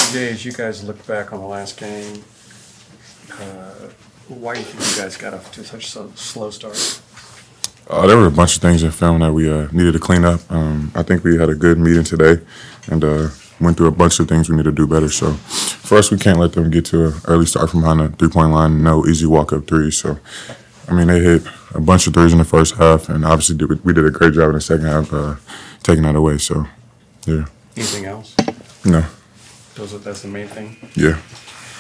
TJ, as you guys look back on the last game, why do you think you guys got off to such a slow start? There were a bunch of things in film that we needed to clean up. I think we had a good meeting today and went through a bunch of things we need to do better. So for us, we can't let them get to an early start from behind the three-point line. No easy walk-up threes. So, I mean, they hit a bunch of threes in the first half, and obviously we did a great job in the second half taking that away. So, yeah. Anything else? No. That's the main thing? Yeah.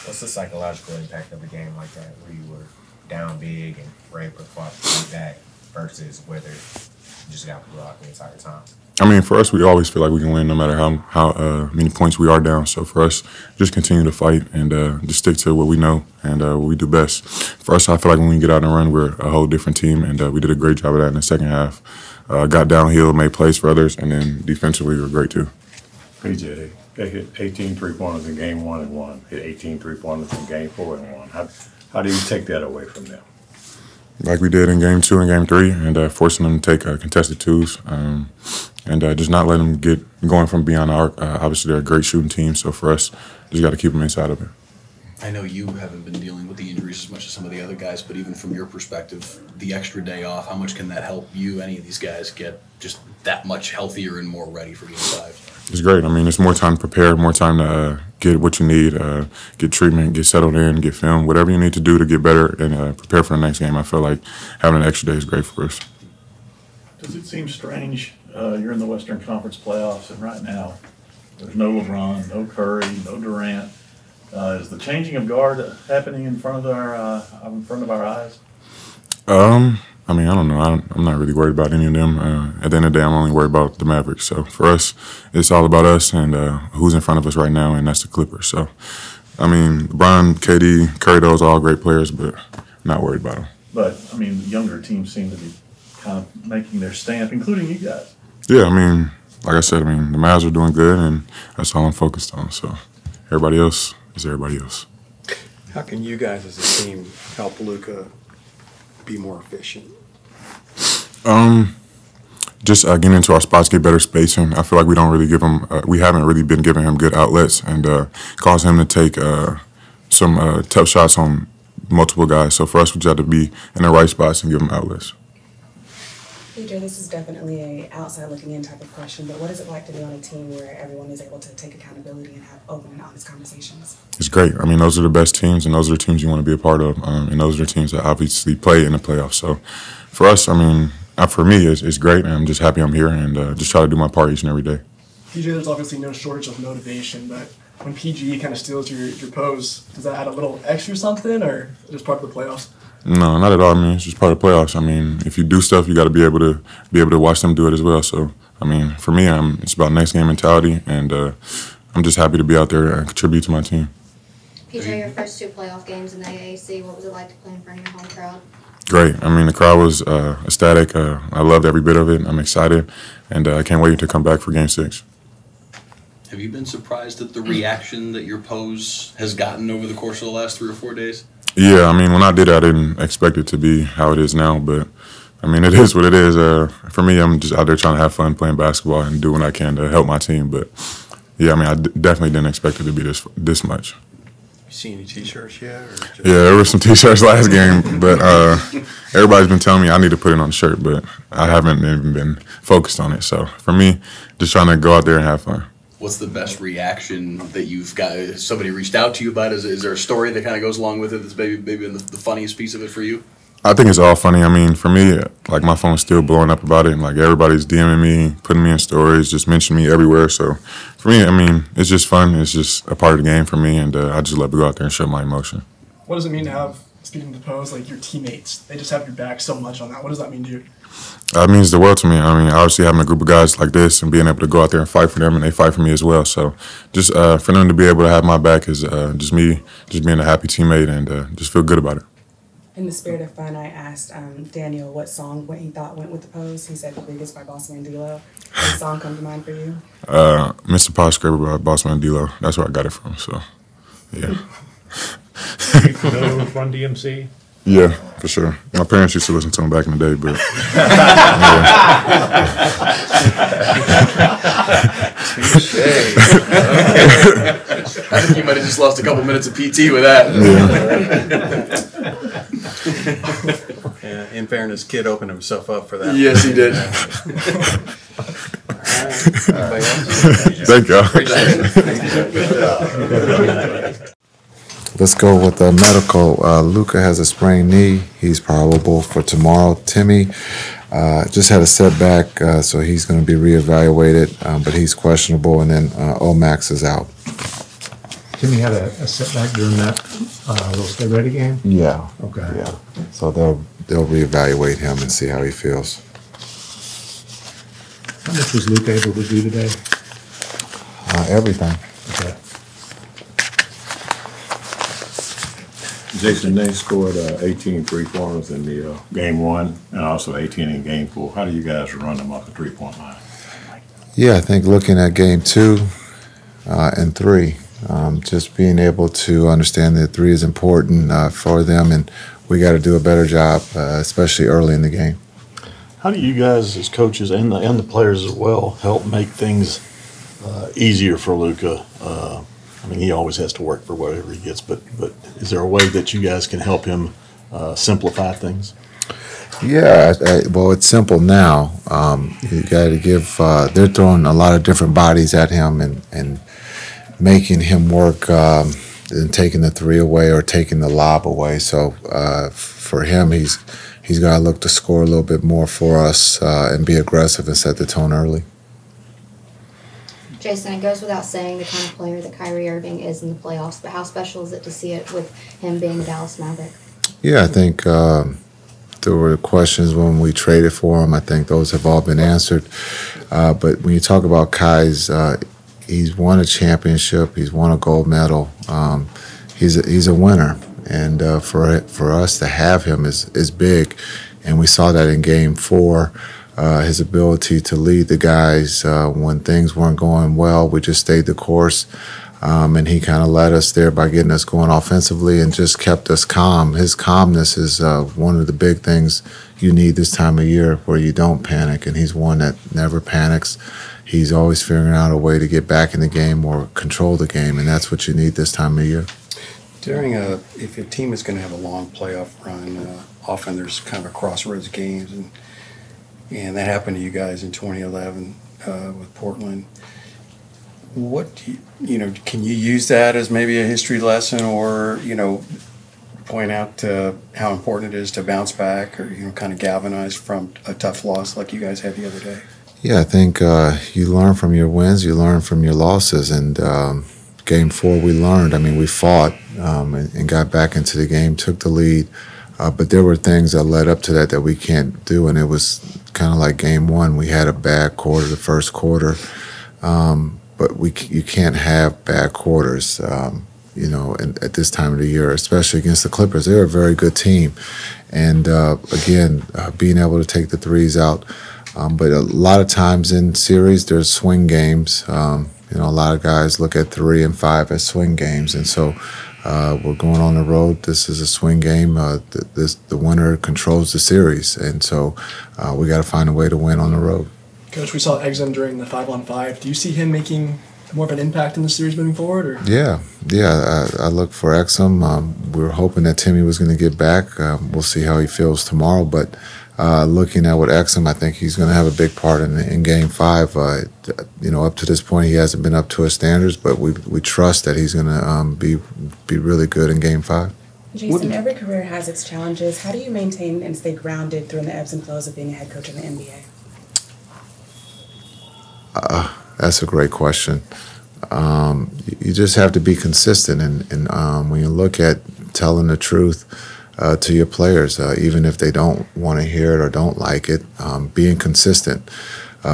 What's the psychological impact of a game like that where you were down big and were able to fight back versus whether you just got blew out the entire time? I mean, for us, we always feel like we can win no matter how many points we are down. So for us, just continue to fight and just stick to what we know and what we do best. For us, I feel like when we get out and run, we're a whole different team, and we did a great job of that in the second half. Got downhill, made plays for others, and then defensively we were great too. PJ, they hit 18 3-pointers in game 1 and 1, hit 18 3-pointers in game 4 and 1. How do you take that away from them? Like we did in game 2 and game 3, and forcing them to take contested twos, and just not letting them get going from beyond the arc. Obviously, they're a great shooting team, so for us, just got to keep them inside of it. I know you haven't been dealing with the injuries as much as some of the other guys, but even from your perspective, the extra day off, how much can that help you, any of these guys, get just that much healthier and more ready for game 5? It's great. I mean, it's more time to prepare, more time to get what you need, get treatment, get settled in, get film, whatever you need to do to get better and prepare for the next game. I feel like having an extra day is great for us. Does it seem strange? You're in the Western Conference playoffs, and right now there's no LeBron, no Curry, no Durant. Is the changing of guard happening in front of our eyes? I mean, I don't know. I'm not really worried about any of them. At the end of the day, I'm only worried about the Mavericks. So for us, it's all about us and who's in front of us right now, and that's the Clippers. So, I mean, LeBron, KD, Curry, those are all great players, but I'm not worried about them. But, I mean, the younger teams seem to be kind of making their stamp, including you guys. Yeah, I mean, like I said, I mean, the Mavs are doing good, and that's all I'm focused on. So everybody else is everybody else. How can you guys as a team help Luka be more efficient? Just getting into our spots, get better spacing. I feel like we don't really give him, we haven't really been giving him good outlets and cause him to take some tough shots on multiple guys. So for us, we just have to be in the right spots and give him outlets. PJ, this is definitely a outside looking in type of question, but what is it like to be on a team where everyone is able to take accountability and have open and honest conversations? It's great. I mean, those are the best teams, and those are the teams you want to be a part of, and those are the teams that obviously play in the playoffs. So for us, I mean, for me, it's great, and I'm just happy I'm here and just try to do my part each and every day. PJ, there's obviously no shortage of motivation, but when PG kind of steals your pose, does that add a little extra something, or just part of the playoffs? No, not at all. I mean, it's just part of the playoffs. I mean, if you do stuff, you got to be able to watch them do it as well. So, I mean, for me, it's about next game mentality, and I'm just happy to be out there and contribute to my team. PJ, your first 2 playoff games in the AAC, what was it like to play in front of your home crowd? Great. I mean, the crowd was ecstatic. I loved every bit of it. I'm excited, and I can't wait to come back for Game 6. Have you been surprised at the reaction that your pose has gotten over the course of the last 3 or 4 days? Yeah, I mean, when I did it, I didn't expect it to be how it is now, but, I mean, it is what it is. For me, I'm just out there trying to have fun playing basketball and do what I can to help my team, but, yeah, I mean, I definitely didn't expect it to be this much. You see any T-shirts yet? Or just... Yeah, there were some T-shirts last game, but everybody's been telling me I need to put it on the shirt, but I haven't even been focused on it. So, for me, just trying to go out there and have fun. What's the best reaction that you've got? Has somebody reached out to you about it? Is there a story that kind of goes along with it that's maybe the funniest piece of it for you? I think it's all funny. I mean, for me, like, my phone's still blowing up about it, and, like, everybody's DMing me, putting me in stories, just mentioning me everywhere. So, for me, I mean, it's just fun. It's just a part of the game for me, and I just love to go out there and show my emotion. What does it mean to have, speaking to pose, like, your teammates? They just have your back so much on that. What does that mean to you? It means the world to me. I mean, obviously having a group of guys like this and being able to go out there and fight for them, and they fight for me as well. So just for them to be able to have my back is just me just being a happy teammate and just feel good about it. In the spirit of fun, I asked Daniel what song he thought went with the pose. He said The Biggest by Bossman D'Lo. What song come to mind for you? Mr. Posh Scraper by Bossman D'Lo. That's where I got it from, so, yeah. You familiar with Run DMC? Yeah, for sure. My parents used to listen to him back in the day, but Touche. I think you might have just lost a couple minutes of PT with that. Yeah, in fairness, Kid opened himself up for that. Yes, he did. Thank y'all. Let's go with the medical. Luka has a sprained knee. He's probable for tomorrow. Timmy just had a setback, so he's going to be reevaluated, but he's questionable. And then Omax is out. Timmy had a setback during that little stay ready game? Yeah. Okay. Yeah. So they'll reevaluate him and see how he feels. How much was Luke able to do today? Everything. Okay. Jason, they scored 18 3-pointers in the game one and also 18 in game 4. How do you guys run them off the 3-point line? Yeah, I think looking at game 2 and 3, just being able to understand that 3 is important for them, and we got to do a better job, especially early in the game. How do you guys, as coaches and the players as well, help make things easier for Luka? I mean, he always has to work for whatever he gets, but is there a way that you guys can help him simplify things? Yeah, well, it's simple now. You got to give. They're throwing a lot of different bodies at him and making him work and taking the 3 away or taking the lob away. So for him, he's got to look to score a little bit more for us and be aggressive and set the tone early. Jason, it goes without saying the kind of player that Kyrie Irving is in the playoffs, but how special is it to see it with him being a Dallas Maverick? Yeah, I think there were questions when we traded for him. I think those have all been answered. But when you talk about Kai's, he's won a championship. He's won a gold medal. He's a winner, and for us to have him is big. And we saw that in Game 4. His ability to lead the guys when things weren't going well. We just stayed the course, and he kind of led us there by getting us going offensively and just kept us calm. His calmness is one of the big things you need this time of year, where you don't panic, and he's one that never panics. He's always figuring out a way to get back in the game or control the game, and that's what you need this time of year. If a team is going to have a long playoff run, often there's kind of a crossroads games, and that happened to you guys in 2011 with Portland. What do can you use that as maybe a history lesson, or point out how important it is to bounce back, or kind of galvanize from a tough loss like you guys had the other day? Yeah, I think you learn from your wins, you learn from your losses, and Game 4 we learned. I mean, we fought and got back into the game, took the lead. But there were things that led up to that we can't do, and it was kind of like Game 1. We had a bad quarter, the first quarter, but you can't have bad quarters, at this time of the year, especially against the Clippers. They're a very good team, and again, being able to take the threes out. But a lot of times in series, there's swing games. A lot of guys look at 3 and 5 as swing games, and so. We're going on the road. This is a swing game. The winner controls the series, and so we got to find a way to win on the road. Coach, we saw Exum during the 5-on-5. Do you see him making more of an impact in the series moving forward? Or? Yeah. I look for Exum. We were hoping that Timmy was going to get back. We'll see how he feels tomorrow, but looking at what Exum, I think he's going to have a big part in Game 5. Up to this point, he hasn't been up to his standards, but we trust that he's going to be really good in Game 5. Jason, every career has its challenges. How do you maintain and stay grounded during the ebbs and flows of being a head coach in the NBA? That's a great question. You just have to be consistent, and when you look at telling the truth to your players, even if they don't want to hear it or don't like it, being consistent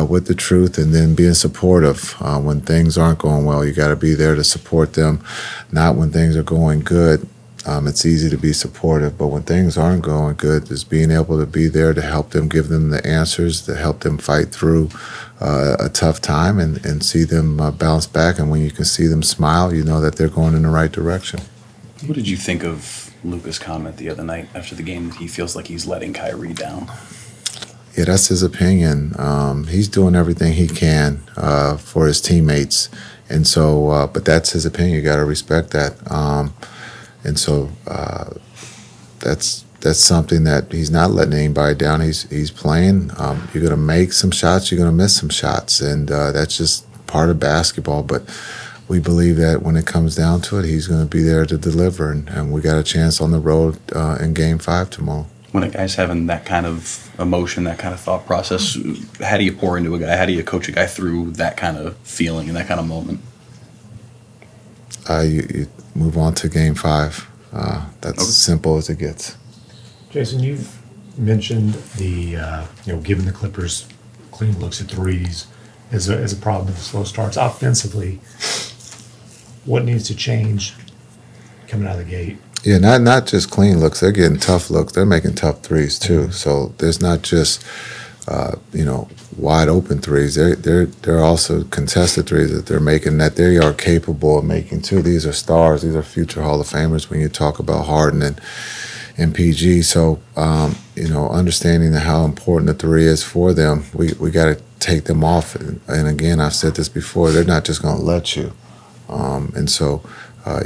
with the truth, and then being supportive when things aren't going well. You got to be there to support them, not when things are going good. It's easy to be supportive, but when things aren't going good, just being able to be there to help them, give them the answers, to help them fight through a tough time and see them bounce back. And when you can see them smile, you know that they're going in the right direction. What did you think of Luka's comment the other night after the game that he feels like he's letting Kyrie down? Yeah, that's his opinion. He's doing everything he can for his teammates, And so, but that's his opinion. You got to respect that. And so that's something that he's not letting anybody down. He's playing. You're gonna make some shots. You're gonna miss some shots, and that's just part of basketball. But we believe that when it comes down to it, he's gonna be there to deliver, and we got a chance on the road in Game 5 tomorrow. When a guy's having that kind of emotion, that kind of thought process, how do you pour into a guy? How do you coach a guy through that kind of feeling and that kind of moment? You move on to Game 5. That's as simple as it gets. Jason, you've mentioned the giving the Clippers clean looks at threes as a problem with slow starts. Offensively, what needs to change coming out of the gate? Yeah, not just clean looks. They're getting tough looks. They're making tough threes too. So there's not just wide open threes. They're also contested threes that they're making that they are capable of making too. These are stars. These are future Hall of Famers when you talk about Harden and PG. So understanding how important the three is for them, we got to take them off. And again, I've said this before. They're not just going to let you. And so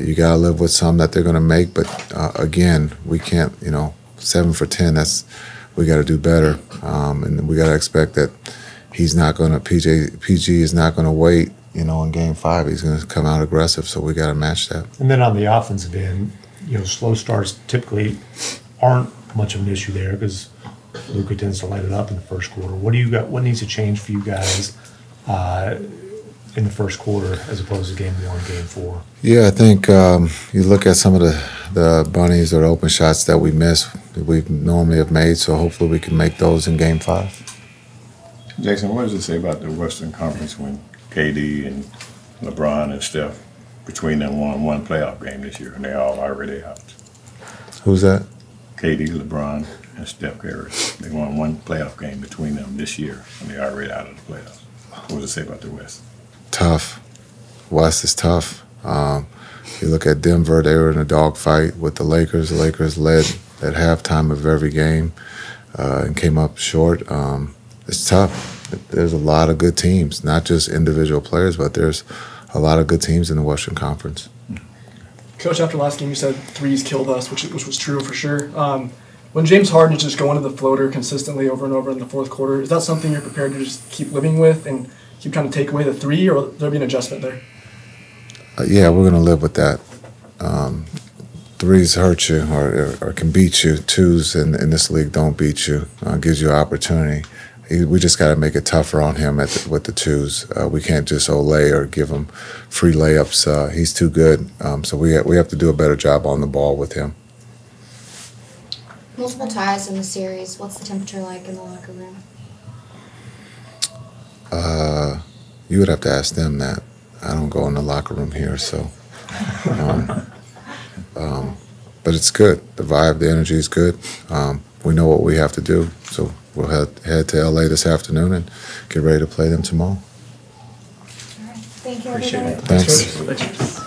you got to live with some that they're going to make. But again, we can't. 7 for 10. We got to do better, and we got to expect that he's not going to. PG is not going to wait. In Game 5, he's going to come out aggressive. So we got to match that. And then on the offensive end, slow starts typically aren't much of an issue there because Luka tends to light it up in the first quarter. What do you got? What needs to change for you guys in the first quarter as opposed to Game 1, Game 4? Yeah, I think you look at some of the bunnies or the open shots that we miss, we normally have made. So hopefully we can make those in Game 5. Jason, what does it say about the Western Conference when KD and LeBron and Steph, between them, won one playoff game this year, and they're all already out? Who's that? KD, LeBron, and Steph Curry. They won one playoff game between them this year, and they're already out of the playoffs. What does it say about the West? Tough. West is tough. You look at Denver, they were in a dogfight with the Lakers. The Lakers led at halftime of every game and came up short. It's tough. There's a lot of good teams, not just individual players, but there's a lot of good teams in the Western Conference. Coach, after last game, you said threes killed us, which was true for sure. When James Harden is just going to the floater consistently over and over in the fourth quarter, is that something you're prepared to just keep living with and keep trying to take away the three, or will there be an adjustment there? Yeah, we're going to live with that. Threes hurt you or can beat you. Twos in this league don't beat you. Gives you an opportunity. We just got to make it tougher on him with the twos. We can't just lay or give him free layups. He's too good. So we have to do a better job on the ball with him. Multiple ties in the series. What's the temperature like in the locker room? You would have to ask them that. I don't go in the locker room here, so. But it's good. The vibe, the energy is good. We know what we have to do, so we'll head to LA this afternoon and get ready to play them tomorrow. All right. Thank you, Appreciate everybody. it. Thanks. Thanks.